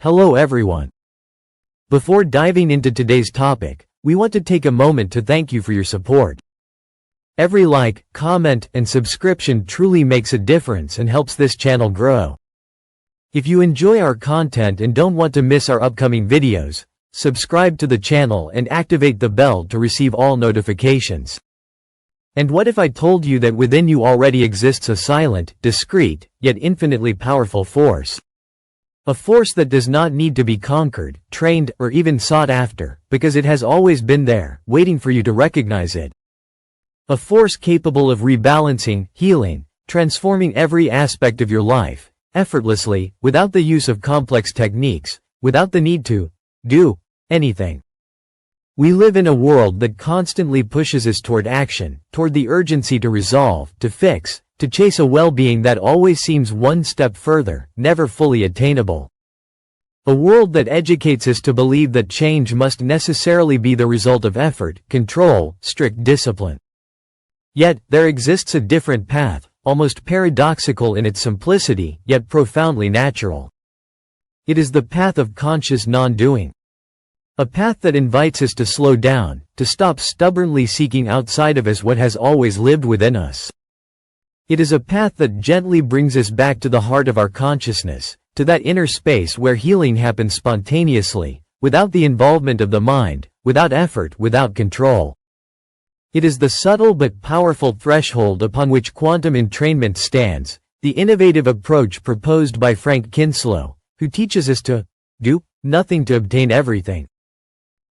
Hello everyone. Before diving into today's topic, we want to take a moment to thank you for your support. Every like, comment, and subscription truly makes a difference and helps this channel grow. If you enjoy our content and don't want to miss our upcoming videos, subscribe to the channel and activate the bell to receive all notifications. And what if I told you that within you already exists a silent, discreet, yet infinitely powerful force? A force that does not need to be conquered, trained, or even sought after, because it has always been there, waiting for you to recognize it. A force capable of rebalancing, healing, transforming every aspect of your life, effortlessly, without the use of complex techniques, without the need to do anything. We live in a world that constantly pushes us toward action, toward the urgency to resolve, to fix, to chase a well-being that always seems one step further, never fully attainable. A world that educates us to believe that change must necessarily be the result of effort, control, strict discipline. Yet, there exists a different path, almost paradoxical in its simplicity, yet profoundly natural. It is the path of conscious non-doing. A path that invites us to slow down, to stop stubbornly seeking outside of us what has always lived within us. It is a path that gently brings us back to the heart of our consciousness, to that inner space where healing happens spontaneously, without the involvement of the mind, without effort, without control. It is the subtle but powerful threshold upon which quantum entrainment stands, the innovative approach proposed by Frank Kinslow, who teaches us to do nothing to obtain everything.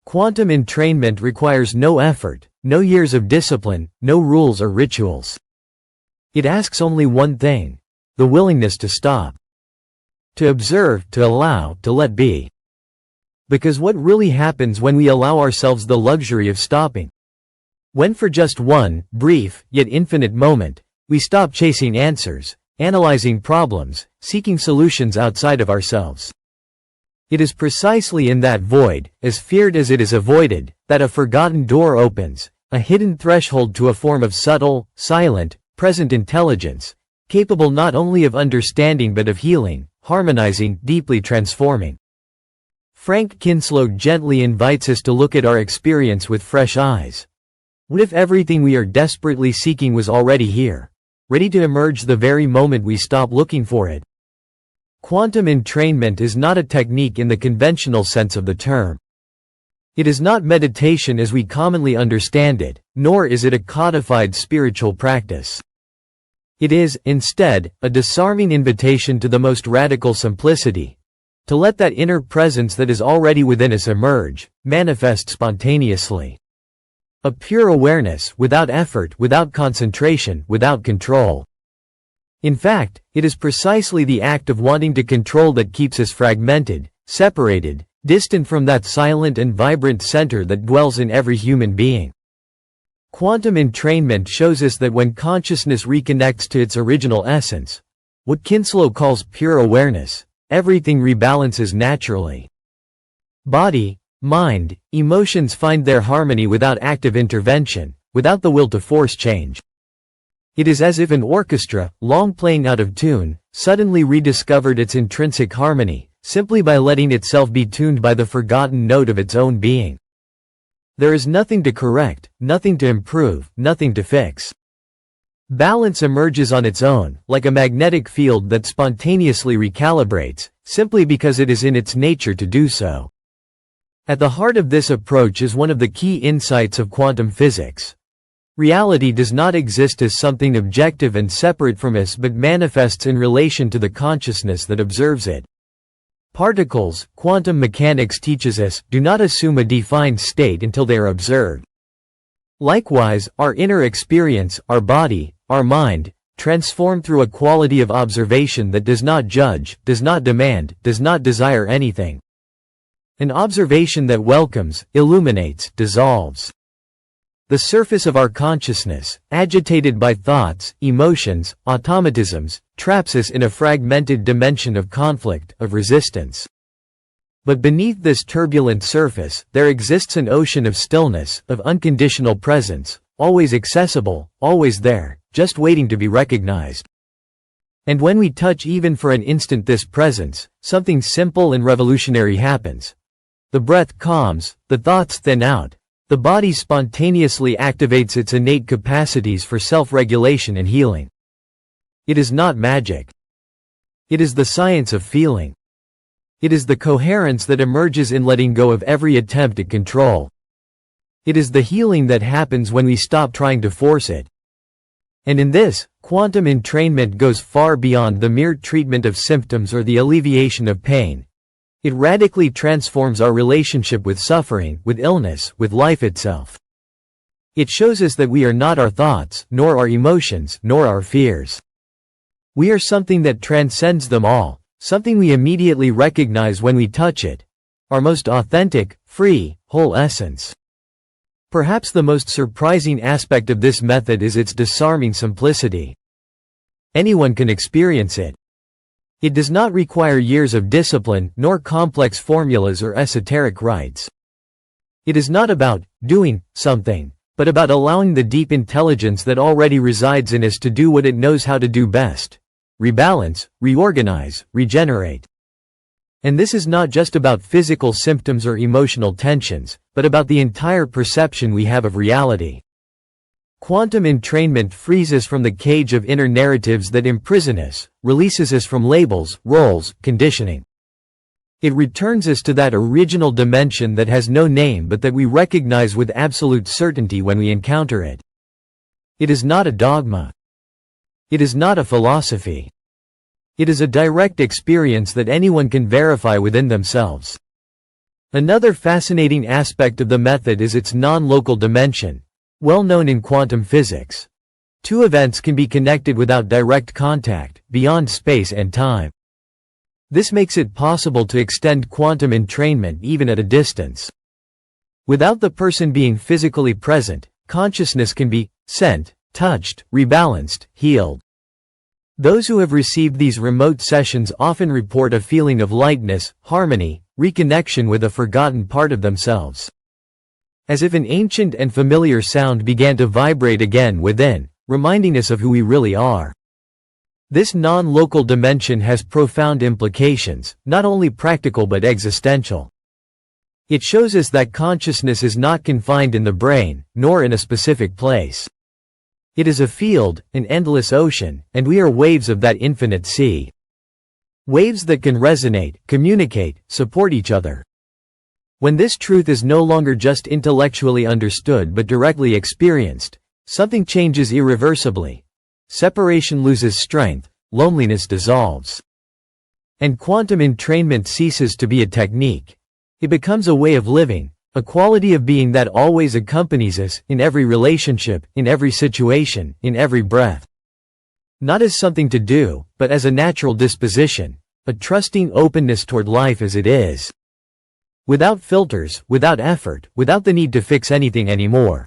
Quantum entrainment requires no effort, no years of discipline, no rules or rituals. It asks only one thing: the willingness to stop. To observe, to allow, to let be. Because what really happens when we allow ourselves the luxury of stopping? When for just one, brief, yet infinite moment, we stop chasing answers, analyzing problems, seeking solutions outside of ourselves. It is precisely in that void, as feared as it is avoided, that a forgotten door opens, a hidden threshold to a form of subtle, silent, present intelligence, capable not only of understanding but of healing, harmonizing, deeply transforming. Frank Kinslow gently invites us to look at our experience with fresh eyes. What if everything we are desperately seeking was already here, ready to emerge the very moment we stop looking for it? Quantum entrainment is not a technique in the conventional sense of the term. It is not meditation as we commonly understand it, nor is it a codified spiritual practice. It is, instead, a disarming invitation to the most radical simplicity, to let that inner presence that is already within us emerge, manifest spontaneously. A pure awareness, without effort, without concentration, without control. In fact, it is precisely the act of wanting to control that keeps us fragmented, separated, distant from that silent and vibrant center that dwells in every human being. Quantum entrainment shows us that when consciousness reconnects to its original essence, what Kinslow calls pure awareness, everything rebalances naturally. Body, mind, emotions find their harmony without active intervention, without the will to force change. It is as if an orchestra, long playing out of tune, suddenly rediscovered its intrinsic harmony, simply by letting itself be tuned by the forgotten note of its own being. There is nothing to correct, nothing to improve, nothing to fix. Balance emerges on its own, like a magnetic field that spontaneously recalibrates, simply because it is in its nature to do so. At the heart of this approach is one of the key insights of quantum physics. Reality does not exist as something objective and separate from us but manifests in relation to the consciousness that observes it. Particles, quantum mechanics teaches us, do not assume a defined state until they are observed. Likewise, our inner experience, our body, our mind, transform through a quality of observation that does not judge, does not demand, does not desire anything. An observation that welcomes, illuminates, dissolves. The surface of our consciousness, agitated by thoughts, emotions, automatisms, traps us in a fragmented dimension of conflict, of resistance. But beneath this turbulent surface, there exists an ocean of stillness, of unconditional presence, always accessible, always there, just waiting to be recognized. And when we touch even for an instant this presence, something simple and revolutionary happens. The breath calms, the thoughts thin out, the body spontaneously activates its innate capacities for self-regulation and healing. It is not magic. It is the science of feeling. It is the coherence that emerges in letting go of every attempt at control. It is the healing that happens when we stop trying to force it. And in this, quantum entrainment goes far beyond the mere treatment of symptoms or the alleviation of pain. It radically transforms our relationship with suffering, with illness, with life itself. It shows us that we are not our thoughts, nor our emotions, nor our fears. We are something that transcends them all, something we immediately recognize when we touch it. Our most authentic, free, whole essence. Perhaps the most surprising aspect of this method is its disarming simplicity. Anyone can experience it. It does not require years of discipline, nor complex formulas or esoteric rites. It is not about doing something, but about allowing the deep intelligence that already resides in us to do what it knows how to do best: rebalance, reorganize, regenerate. And this is not just about physical symptoms or emotional tensions, but about the entire perception we have of reality. Quantum entrainment frees us from the cage of inner narratives that imprison us, releases us from labels, roles, conditioning. It returns us to that original dimension that has no name but that we recognize with absolute certainty when we encounter it. It is not a dogma. It is not a philosophy. It is a direct experience that anyone can verify within themselves. Another fascinating aspect of the method is its non-local dimension, well known in quantum physics. Two events can be connected without direct contact, beyond space and time. This makes it possible to extend quantum entrainment even at a distance. Without the person being physically present, consciousness can be sent, touched, rebalanced, healed. Those who have received these remote sessions often report a feeling of lightness, harmony, reconnection with a forgotten part of themselves. As if an ancient and familiar sound began to vibrate again within, reminding us of who we really are. This non-local dimension has profound implications, not only practical but existential. It shows us that consciousness is not confined in the brain, nor in a specific place. It is a field, an endless ocean, and we are waves of that infinite sea. Waves that can resonate, communicate, support each other. When this truth is no longer just intellectually understood but directly experienced, something changes irreversibly. Separation loses strength, loneliness dissolves. And quantum entrainment ceases to be a technique. It becomes a way of living, a quality of being that always accompanies us, in every relationship, in every situation, in every breath. Not as something to do, but as a natural disposition, a trusting openness toward life as it is. Without filters, without effort, without the need to fix anything anymore.